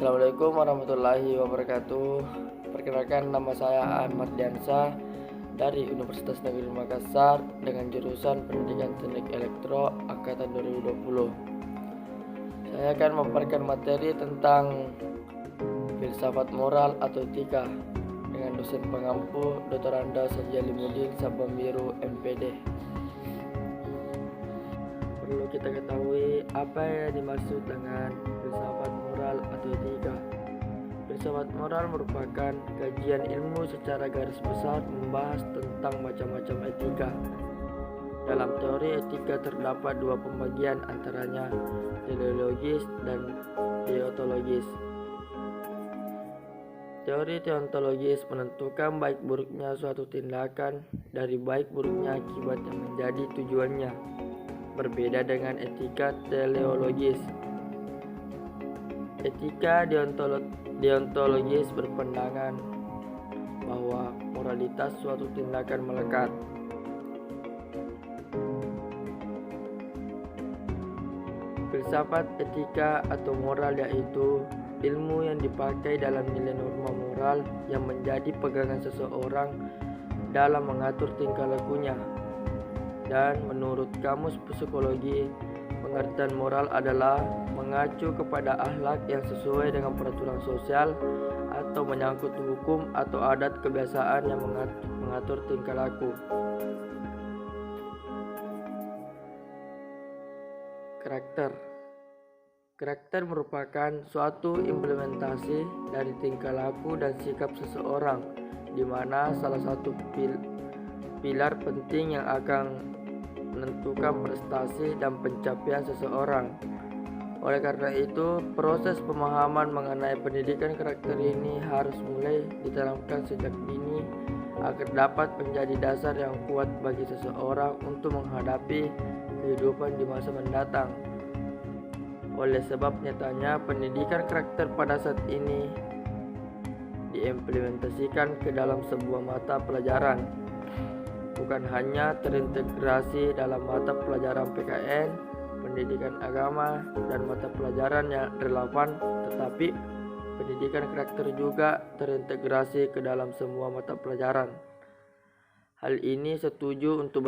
Assalamualaikum warahmatullahi wabarakatuh. Perkenalkan, nama saya Ahmad Diansa dari Universitas Negeri Makassar dengan jurusan Pendidikan Teknik Elektro angkatan 2020. Saya akan memaparkan materi tentang filsafat moral atau etika dengan dosen pengampu Dr. Anda Sarjalimuddin Sabambiru MPD. Perlu kita ketahui apa yang dimaksud dengan filsafat moral atau etika. Filsafat moral merupakan kajian ilmu secara garis besar membahas tentang macam-macam etika. Dalam teori etika terdapat dua pembagian, antaranya teleologis dan deontologis. Teori deontologis menentukan baik buruknya suatu tindakan dari baik buruknya akibat yang menjadi tujuannya. Berbeda dengan etika teleologis. Etika deontologis berpandangan bahwa moralitas suatu tindakan melekat. Filsafat etika atau moral yaitu ilmu yang dipakai dalam nilai norma moral yang menjadi pegangan seseorang dalam mengatur tingkah lakunya. Dan menurut Kamus Psikologi, pengertian moral adalah mengacu kepada akhlak yang sesuai dengan peraturan sosial atau menyangkut hukum atau adat kebiasaan yang mengatur tingkah laku. Karakter merupakan suatu implementasi dari tingkah laku dan sikap seseorang, di mana salah satu pilar penting yang akan menentukan prestasi dan pencapaian seseorang. Oleh karena itu, proses pemahaman mengenai pendidikan karakter ini harus mulai ditanamkan sejak dini agar dapat menjadi dasar yang kuat bagi seseorang untuk menghadapi kehidupan di masa mendatang. Oleh sebab nyatanya pendidikan karakter pada saat ini diimplementasikan ke dalam sebuah mata pelajaran, bukan hanya terintegrasi dalam mata pelajaran PKN, pendidikan agama, dan mata pelajaran yang relevan, tetapi pendidikan karakter juga terintegrasi ke dalam semua mata pelajaran. Hal ini setuju untuk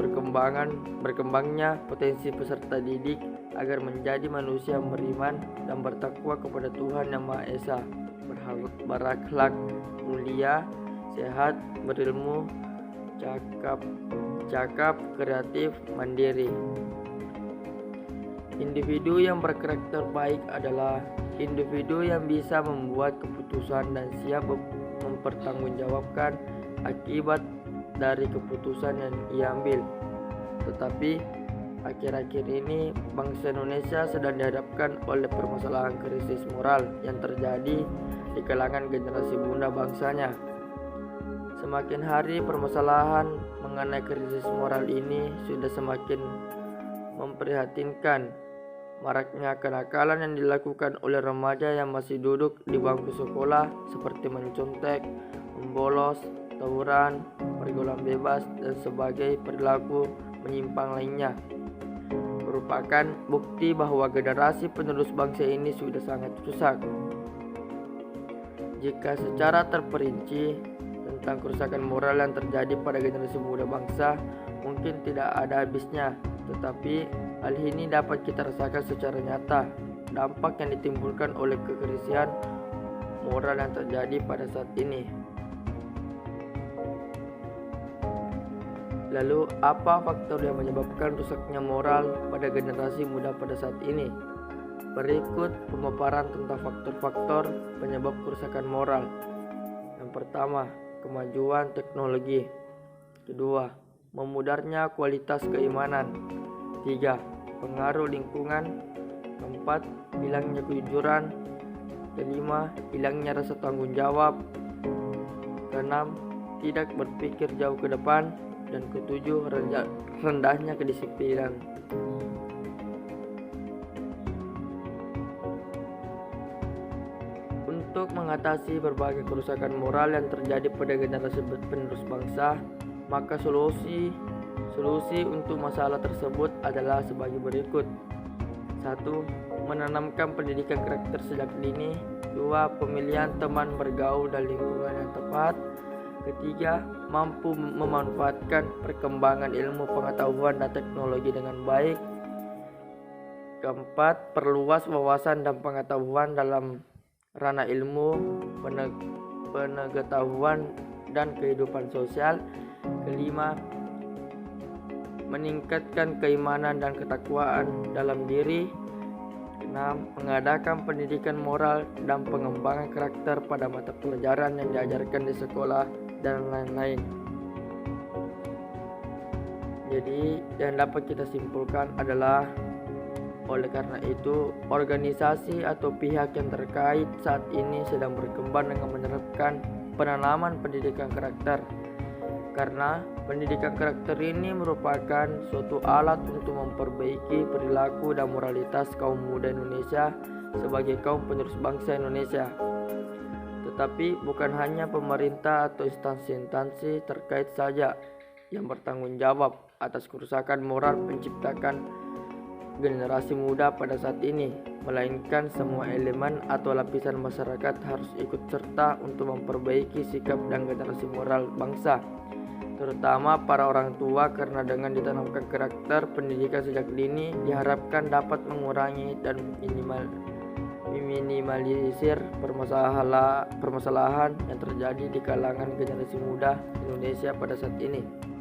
berkembangnya potensi peserta didik agar menjadi manusia yang beriman dan bertakwa kepada Tuhan Yang Maha Esa, berakhlak mulia, sehat, berilmu, cakap, kreatif, mandiri. Individu yang berkarakter baik adalah individu yang bisa membuat keputusan dan siap mempertanggungjawabkan akibat dari keputusan yang ia ambil. Tetapi akhir-akhir ini bangsa Indonesia sedang dihadapkan oleh permasalahan krisis moral yang terjadi di kalangan generasi muda bangsanya. Semakin hari permasalahan mengenai krisis moral ini sudah semakin memprihatinkan. Maraknya kenakalan yang dilakukan oleh remaja yang masih duduk di bangku sekolah seperti mencontek, membolos, tawuran, pergaulan bebas, dan sebagai perilaku menyimpang lainnya merupakan bukti bahwa generasi penerus bangsa ini sudah sangat rusak. Jika secara terperinci tentang kerusakan moral yang terjadi pada generasi muda bangsa mungkin tidak ada habisnya, tetapi hal ini dapat kita rasakan secara nyata, dampak yang ditimbulkan oleh kekerisian moral yang terjadi pada saat ini. Lalu, apa faktor yang menyebabkan rusaknya moral pada generasi muda pada saat ini? Berikut pemaparan tentang faktor-faktor penyebab kerusakan moral. Yang pertama, kemajuan teknologi. Kedua, memudarnya kualitas keimanan. Tiga, pengaruh lingkungan. Keempat, hilangnya kejujuran. Kelima, hilangnya rasa tanggung jawab. Keenam, tidak berpikir jauh ke depan. Dan ketujuh, rendahnya kedisiplinan. Untuk mengatasi berbagai kerusakan moral yang terjadi pada generasi penerus bangsa, maka solusi untuk masalah tersebut adalah sebagai berikut. 1. Menanamkan pendidikan karakter sejak dini. Dua, pemilihan teman bergaul dan lingkungan yang tepat. Ketiga, mampu memanfaatkan perkembangan ilmu pengetahuan dan teknologi dengan baik. Keempat, perluas wawasan dan pengetahuan dalam ranah ilmu, pengetahuan dan kehidupan sosial. Kelima, meningkatkan keimanan dan ketakwaan dalam diri. Keenam, mengadakan pendidikan moral dan pengembangan karakter pada mata pelajaran yang diajarkan di sekolah dan lain-lain. Jadi yang dapat kita simpulkan adalah, oleh karena itu organisasi atau pihak yang terkait saat ini sedang berkembang dengan menerapkan penanaman pendidikan karakter, karena pendidikan karakter ini merupakan suatu alat untuk memperbaiki perilaku dan moralitas kaum muda Indonesia sebagai kaum penerus bangsa Indonesia. Tetapi bukan hanya pemerintah atau instansi-instansi terkait saja yang bertanggung jawab atas kerusakan moral penciptakan generasi muda pada saat ini, melainkan semua elemen atau lapisan masyarakat harus ikut serta untuk memperbaiki sikap dan generasi moral bangsa, terutama para orang tua, karena dengan ditanamkan karakter pendidikan sejak dini diharapkan dapat mengurangi dan meminimalisir permasalahan yang terjadi di kalangan generasi muda Indonesia pada saat ini.